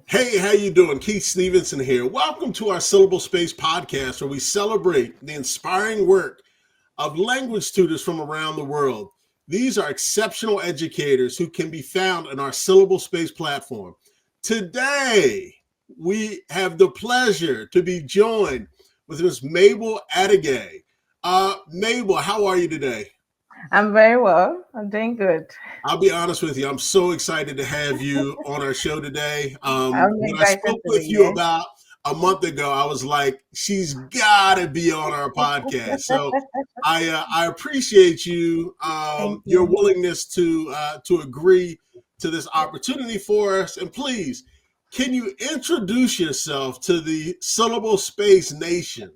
Hey, how you doing? Keith Stevenson here. Welcome to our Syllable Space podcast, where we celebrate the inspiring work of language tutors from around the world. These are exceptional educators who can be found in our Syllable Space platform. Today, we have the pleasure to be joined with Miss Mabel Adegeye. Mabel, how are you today? I'm very well. I'm doing good. I'll be honest with you. I'm so excited to have you on our show today. I'm When I excited spoke to with be you here. about a month ago, I was like, she's got to be on our podcast. So I appreciate you, Thank your you. willingness to agree to this opportunity for us. And please, can you introduce yourself to the Syllable Space Nation?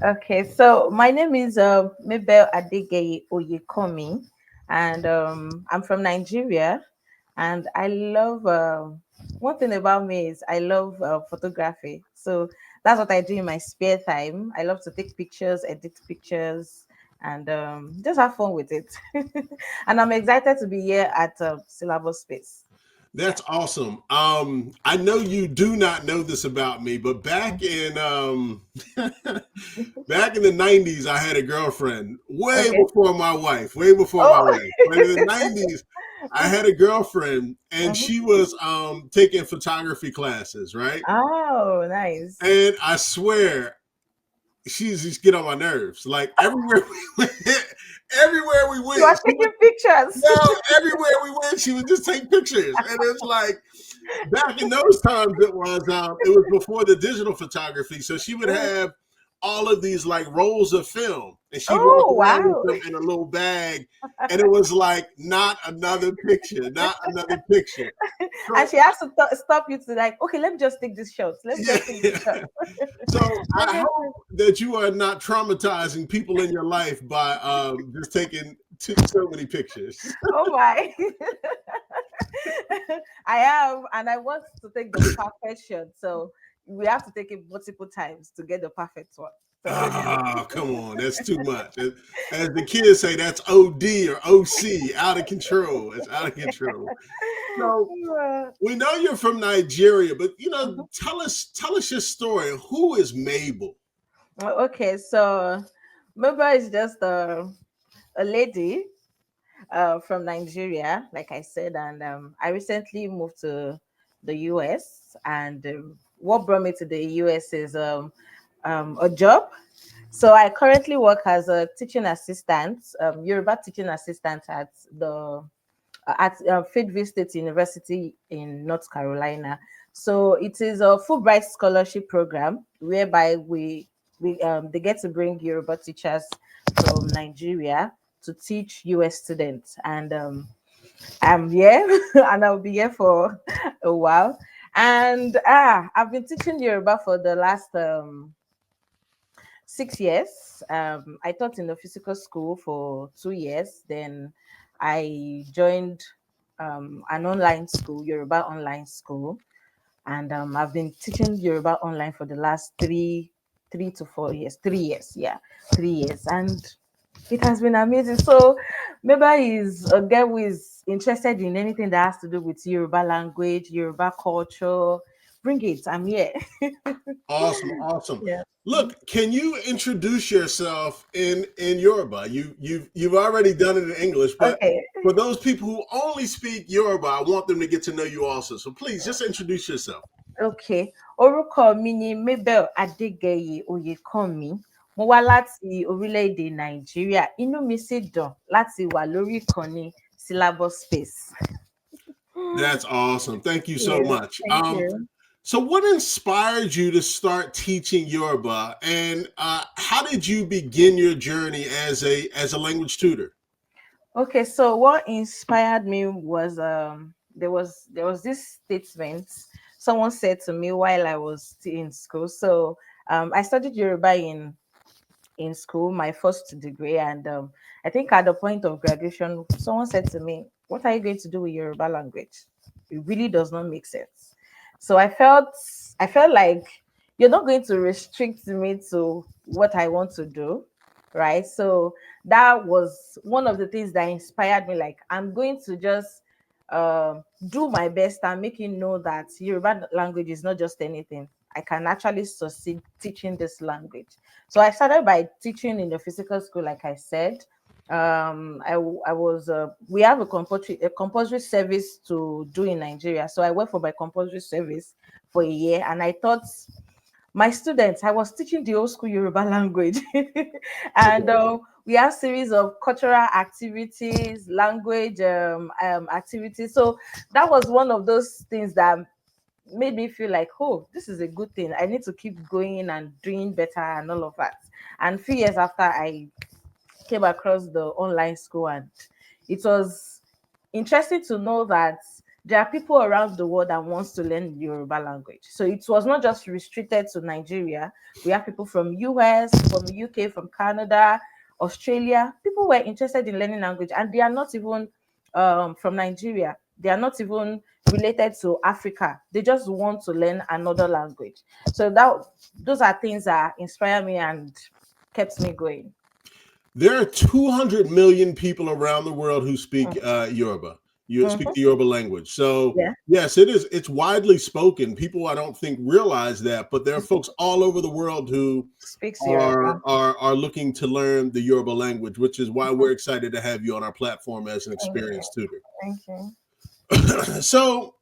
Okay, so my name is Mabel Adegeye Oyekomi, and I'm from Nigeria. And I love one thing about me is I love photography. So that's what I do in my spare time. I love to take pictures, edit pictures, and just have fun with it. And I'm excited to be here at Syllable Space. Yeah. That's awesome. I know you do not know this about me, but back in the '90s, I had a girlfriend. Way Okay. before my wife. Way before my Oh. wife. But in the '90s, I had a girlfriend, and Mhm. she was taking photography classes, right? Oh, nice. And I swear, she's just get on my nerves. Like everywhere we You went, are taking pictures. everywhere we went, she would just take pictures, and it's like back in those times it was before the digital photography, so she would Mm. have all of these like rolls of film, and she'd walk Oh, around with wow. them in a little bag, and it was like not another picture, not another picture. And So she has to stop you to like, okay, let me just take this shot. Let me just take this yeah. shot. So I I get hope it. that you are not traumatizing people in your life by just taking so many pictures. Oh my. I have, and I want to take the perfect shot. So we have to take it multiple times to get the perfect one. So Ah, come on, that's too much. As the kids say, that's OD or OC, out of control. It's out of control. So we know you're from Nigeria, but tell us your story. Who is Mabel? okay, so Mabel is just a lady from Nigeria, like I said, and I recently moved to the US. And what brought me to the US is a job. So I currently work as a teaching assistant, Yoruba teaching assistant at Fayetteville State University in North Carolina. So it is a Fulbright scholarship program whereby we they get to bring Yoruba teachers from Nigeria to teach US students, and I'm here and I'll be here for a while. And I've been teaching Yoruba for the last 6 years. I taught in a physical school for 2 years. Then I joined an online school, Yoruba online school, and I've been teaching Yoruba online for the last 3 to 4 years. 3 years, yeah, 3 years, and it has been amazing. So, maybe is a girl who is interested in anything that has to do with Yoruba language, Yoruba culture. Bring it. I'm here. Awesome, awesome. Yeah. Look, can you introduce yourself in Yoruba? You've already done it in English, but Okay. for those people who only speak Yoruba, I want them to get to know you also. So please just introduce yourself. Okay, orúkọ mi ni Mabel Adegeye Oyekanmi. Mo wá láti orílẹ̀-èdè Nàìjíríà. Inú mi sì dùn láti wà lórí ìkànnì Syllable Space. That's awesome. Thank you so Yeah, much. thank you. So what inspired you to start teaching Yoruba, and how did you begin your journey as a language tutor? Okay, so what inspired me was there was this statement someone said to me while I was still in school. So I studied Yoruba in school, my first degree, and I think at the point of graduation, someone said to me, "What are you going to do with Yoruba language? It really does not make sense." So I felt like you're not going to restrict me to what I want to do, right? So that was one of the things that inspired me. Like, I'm going to just do my best and make you know that Yoruba language is not just anything. I can actually succeed teaching this language. So I started by teaching in the physical school, like I said. I was we have a compulsory service to do in Nigeria. So I went for my compulsory service for a year, and I thought my students, I was teaching the old school Yoruba language. And Okay. we have series of cultural activities, language activities. So that was one of those things that made me feel like, oh, this is a good thing. I need to keep going and doing better and all of that. And a few years after, I came across the online school, and it was interesting to know that there are people around the world that wants to learn Yoruba language. So it was not just restricted to Nigeria. We have people from US, from UK, from Canada, Australia. People were interested in learning language, and they are not even from Nigeria. They are not even related to Africa. They just want to learn another language. So that those are things that inspire me and kept me going. There are 200 million people around the world who speak Yoruba. You speak Mm-hmm. the Yoruba language. So, Yeah, yes, it is. It's widely spoken. People, I don't think, realize that, but there are folks all over the world who speaks are Yoruba. are are looking to learn the Yoruba language, which is why we're excited to have you on our platform as an Thank you. experienced tutor. Thank you. So,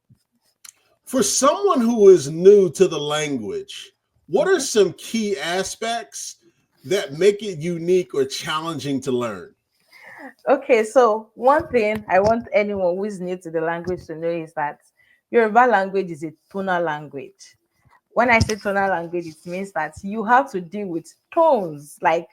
for someone who is new to the language, what are Mhm. some key aspects that make it unique or challenging to learn? Okay, so one thing I want anyone who is new to the language to know is that Yoruba language is a tonal language. When I say tonal language, it means that you have to deal with tones. Like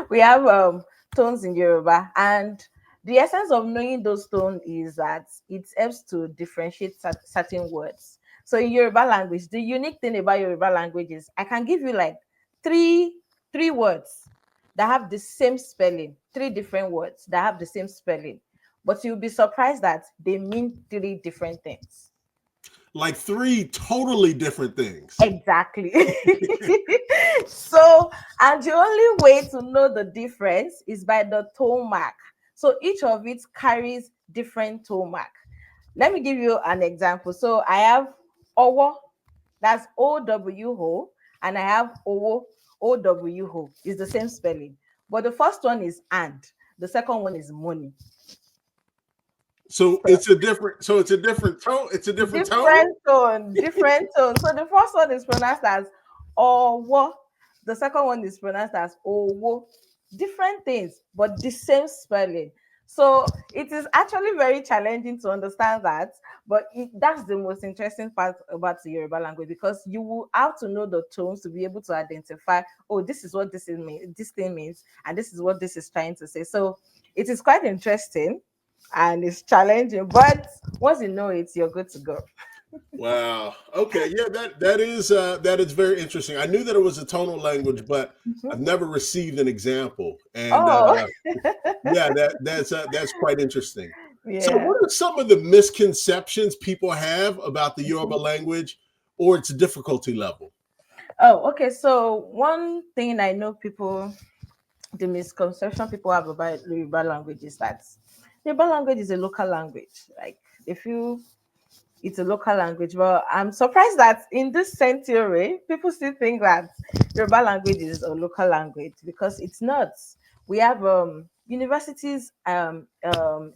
we have tones in Yoruba, and the essence of knowing those tones is that it helps to differentiate certain words. So in Yoruba language, the unique thing about Yoruba language is I can give you like three three words that have the same spelling, three different words that have the same spelling, but you'll be surprised that they mean three different things. Like three totally different things. Exactly. So, and the only way to know the difference is by the tone mark. So each of it carries different tone mark. Let me give you an example. So I have owo, that's OWO, and I have owo, OWO. It's the same spelling. But the first one is and, the second one is money. So So it's a different. So it's a different tone. It's a different tone. different tone, different tone. So the first one is pronounced as owo. The second one is pronounced as owo. Different things, but the same spelling. So it is actually very challenging to understand that, but that's the most interesting part about the Yoruba language, because you will have to know the tones to be able to identify, oh, this is what this thing means, and this is what this is trying to say. So it is quite interesting and it's challenging, but once you know it, you're good to go. Wow. Okay. Yeah. That is very interesting. I knew that it was a tonal language, but Mhm. I've never received an example. And Oh, yeah, that's quite interesting. So, yeah. what are some of the misconceptions people have about the Yoruba language or its difficulty level? Oh, okay. So one thing I know people, the misconception people have about Yoruba language is that Yoruba language is a local language. Like they feel it's a local language, but I'm surprised that in this century, people still think that Yoruba language is a local language, because it's not. We have universities,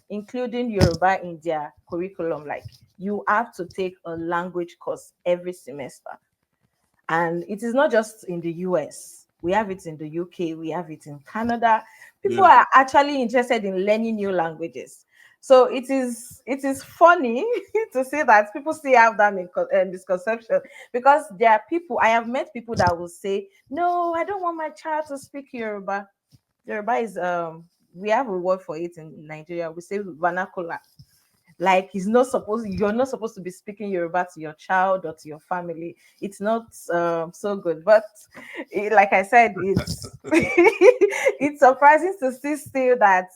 including Yoruba in their curriculum. Like you have to take a language course every semester, and it is not just in the US. We have it in the UK, we have it in Canada. People Yeah. are actually interested in learning new languages. So it is funny to see that people still have that misconception, because there are people, I have met people that will say, no, I don't want my child to speak Yoruba. Yoruba is we have a word for it in Nigeria. We say vernacular. Like you're not supposed to be speaking Yoruba to your child or to your family. It's not so good. But like I said, it's it's surprising to see still that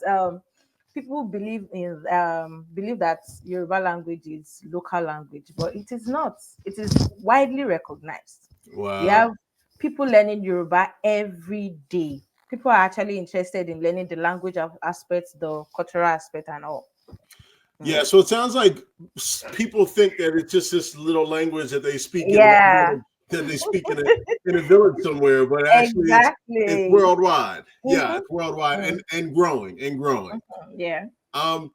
people believe that Yoruba language is local language, but it is not. It is widely recognized. We Wow. have people learning Yoruba every day. People are actually interested in learning the language aspects, the cultural aspect, and all. Yeah, so it sounds like people think that it's just this little language that they speak in one Yeah, village, that they speak in a village somewhere, but actually it's exactly. worldwide. Yeah, Mhm, it's worldwide mm, and growing and growing. yeah. Um,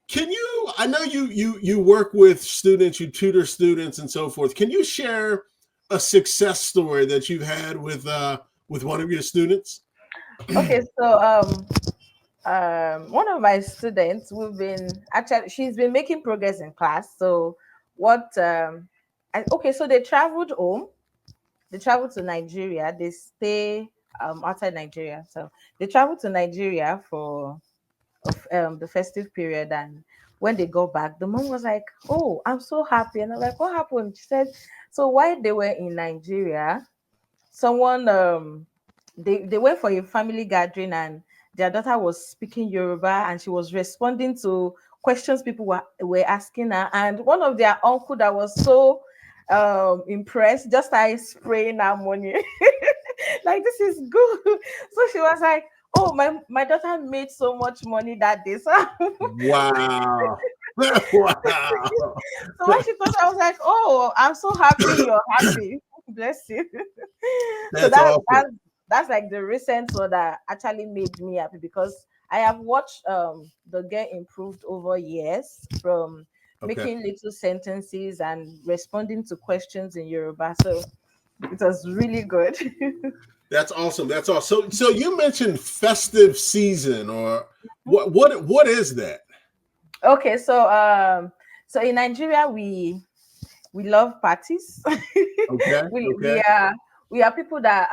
can you? I know you work with students, you tutor students, and so forth. Can you share a success story that you've had with one of your students? Okay, so one of my students, we've been actually she's been making progress in class. So what okay, so they traveled home, they traveled to Nigeria, they stay outside Nigeria. So they traveled to Nigeria for the festive period, and when they got back, the mom was like, "Oh, I'm so happy." And I'm like, "What happened?" She said, "So while they were in Nigeria, someone they went for a family gathering, and their daughter was speaking Yoruba, and she was responding to questions people were asking her, and one of their uncle that was so impressed just started spraying her money like, this is good. So she was like, "Oh, my daughter made so much money that day." So Wow. Wow. so when she told me, I was like, "Oh, I'm so happy you're happy." Bless you. So That's awesome. that's like the recent one that actually made me happy, because I have watched the girl improved over years from Okay. making little sentences and responding to questions in Yoruba. So it was really good. That's awesome. That's awesome. So you mentioned festive season, or what is that? Okay, so in Nigeria we love parties. Okay. We Okay. are people that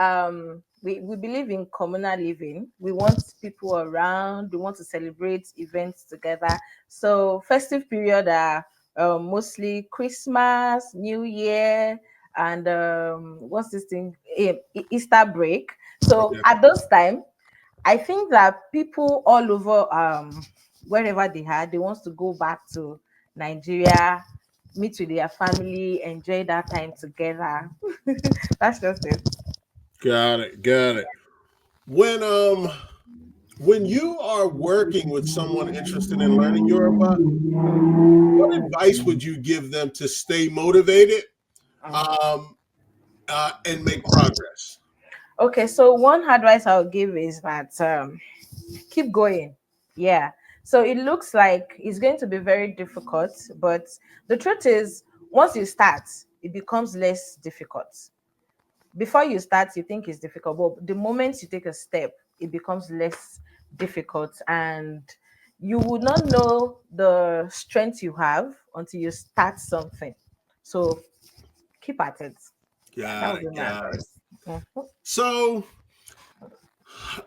we believe in communal living. We want people around. We want to celebrate events together. So festive period are mostly Christmas, New Year, and what's this thing? Easter break. So Okay. at those time, I think that people all over wherever they are, they want to go back to Nigeria, meet with their family, enjoy that time together. That's just it. Got it. Got it. When um when you are working with someone interested in learning Yoruba, what advice would you give them to stay motivated um, and make progress? Okay, so one advice I'll give is that keep going. Yeah. So it looks like it's going to be very difficult, but the truth is, once you start, it becomes less difficult. Before you start, you think it's difficult, but the moment you take a step, it becomes less difficult, and you would not know the strength you have until you start something. So keep at it. Yeah, that Got would it. be my Got it. advice. Mhm. So,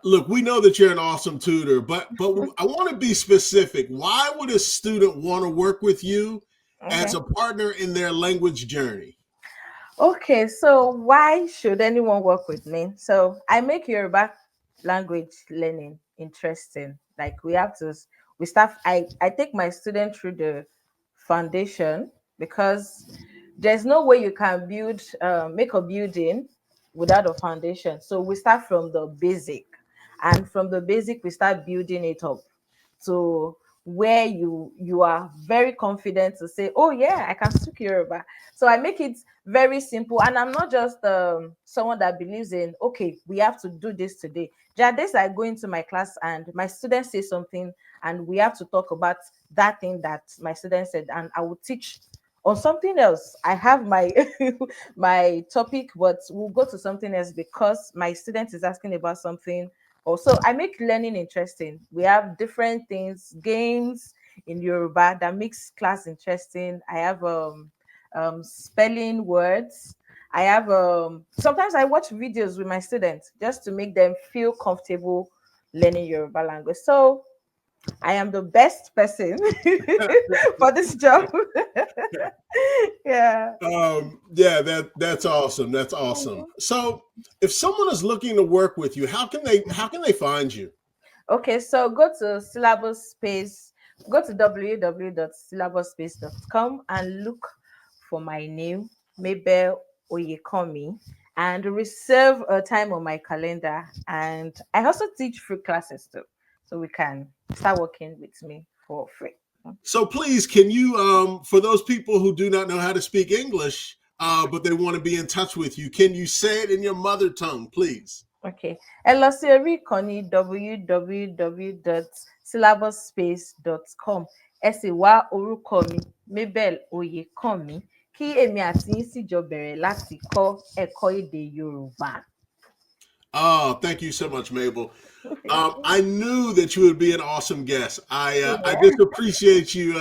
look, we know that you're an awesome tutor, but I want to be specific. Why would a student want to work with you as Okay. a partner in their language journey? Okay, so why should anyone work with me? So I make Yoruba language learning interesting. Like, we start. I take my student through the foundation, because there's no way you can make a building without a foundation. So we start from the basic, and from the basic we start building it up to where you are very confident to say, "Oh yeah, I can speak Yoruba." So I make it very simple, and I'm not just someone that believes in, okay, we have to do this today. There are days I go into my class and my students say something, and we have to talk about that thing that my student said, and I will teach on something else. I have my my topic, but we'll go to something else because my student is asking about something. Also, I make learning interesting. We have different things, games in Yoruba that makes class interesting. I have spelling words. I have sometimes I watch videos with my students just to make them feel comfortable learning Yoruba language. So I am the best person for this job. Yeah. Yeah, that's awesome. That's awesome. So, if someone is looking to work with you, how can they find you? Okay, so go to syllabus space, go to www.syllabusspace.com and look for my name, Mabel Oyekomi, and reserve a time on my calendar. And I also teach free classes too, so we can start working with me for free. So please, can you, for those people who do not know how to speak English, but they want to be in touch with you, can you say it in your mother tongue, please? Okay. Ẹ lọ sí orí ìkànnì www.syllablespace.com. Ẹ sì wá orúkọ mi, Mabel Oyèkánmi, kí èmi àti yín sì jọ bẹ̀rẹ̀ láti kọ́ ẹ̀kọ́ èdè Yorùbá. Oh, thank you so much, Mabel. I knew that you would be an awesome guest. I Yeah. just appreciate you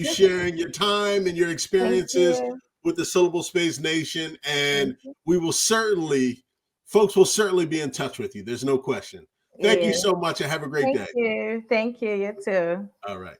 sharing your time and your Thank experiences you. with the Syllable Space Nation, and Thank you. we will certainly, folks will certainly be in touch with you. There's no question. Thank you Yeah. so much, and have a great Thank day. you. Thank you. You too. All right.